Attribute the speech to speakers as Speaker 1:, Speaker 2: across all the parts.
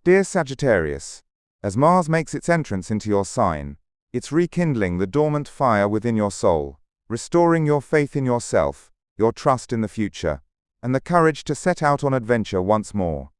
Speaker 1: Dear Sagittarius, as Mars makes its entrance into your sign, it's rekindling the dormant fire within your soul, restoring your faith in yourself, your trust in the future, and the courage to set out on adventure once more.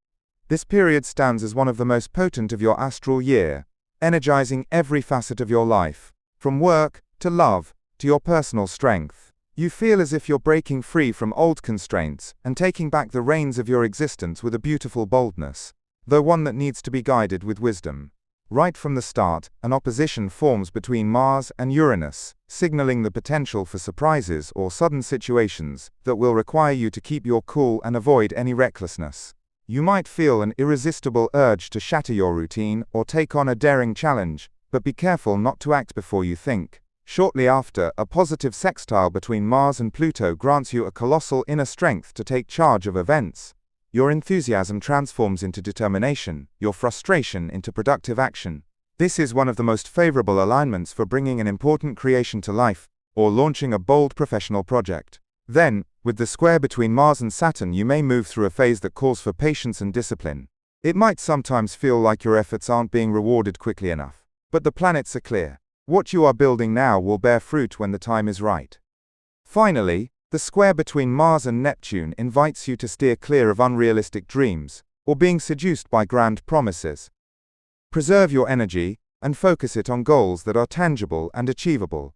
Speaker 1: This period stands as one of the most potent of your astral year, energizing every facet of your life, from work to love to your personal strength. You feel as if you're breaking free from old constraints and taking back the reins of your existence with a beautiful boldness, though one that needs to be guided with wisdom. Right from the start, an opposition forms between Mars and Uranus, signaling the potential for surprises or sudden situations that will require you to keep your cool and avoid any recklessness. You might feel an irresistible urge to shatter your routine or take on a daring challenge, but be careful not to act before you think. Shortly after, a positive sextile between Mars and Pluto grants you a colossal inner strength to take charge of events. Your enthusiasm transforms into determination, your frustration into productive action. This is one of the most favorable alignments for bringing an important creation to life, or launching a bold professional project. Then, with the square between Mars and Saturn, you may move through a phase that calls for patience and discipline. It might sometimes feel like your efforts aren't being rewarded quickly enough. But the planets are clear. What you are building now will bear fruit when the time is right. Finally, the square between Mars and Neptune invites you to steer clear of unrealistic dreams, or being seduced by grand promises. Preserve your energy, and focus it on goals that are tangible and achievable.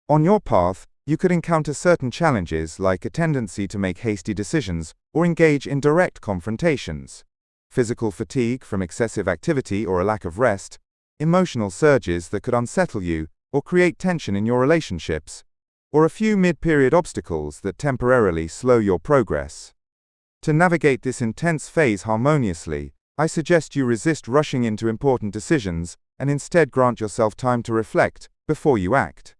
Speaker 1: On your path, you could encounter certain challenges like a tendency to make hasty decisions, or engage in direct confrontations. Physical fatigue from excessive activity or a lack of rest, emotional surges that could unsettle you, or create tension in your relationships, or a few mid-period obstacles that temporarily slow your progress. To navigate this intense phase harmoniously, I suggest you resist rushing into important decisions, and instead grant yourself time to reflect before you act.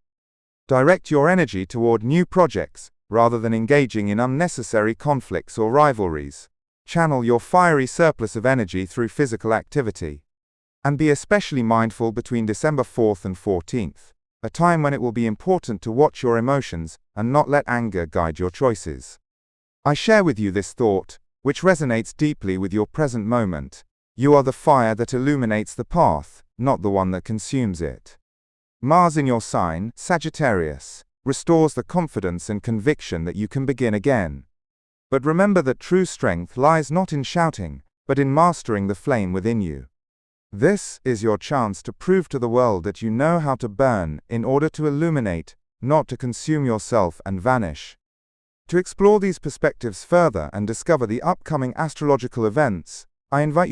Speaker 1: Direct your energy toward new projects, rather than engaging in unnecessary conflicts or rivalries. Channel your fiery surplus of energy through physical activity. And be especially mindful between December 4th and 14th, a time when it will be important to watch your emotions and not let anger guide your choices. I share with you this thought, which resonates deeply with your present moment. You are the fire that illuminates the path, not the one that consumes it. Mars in your sign, Sagittarius, restores the confidence and conviction that you can begin again. But remember that true strength lies not in shouting, but in mastering the flame within you. This is your chance to prove to the world that you know how to burn in order to illuminate, not to consume yourself and vanish. To explore these perspectives further and discover the upcoming astrological events, I invite you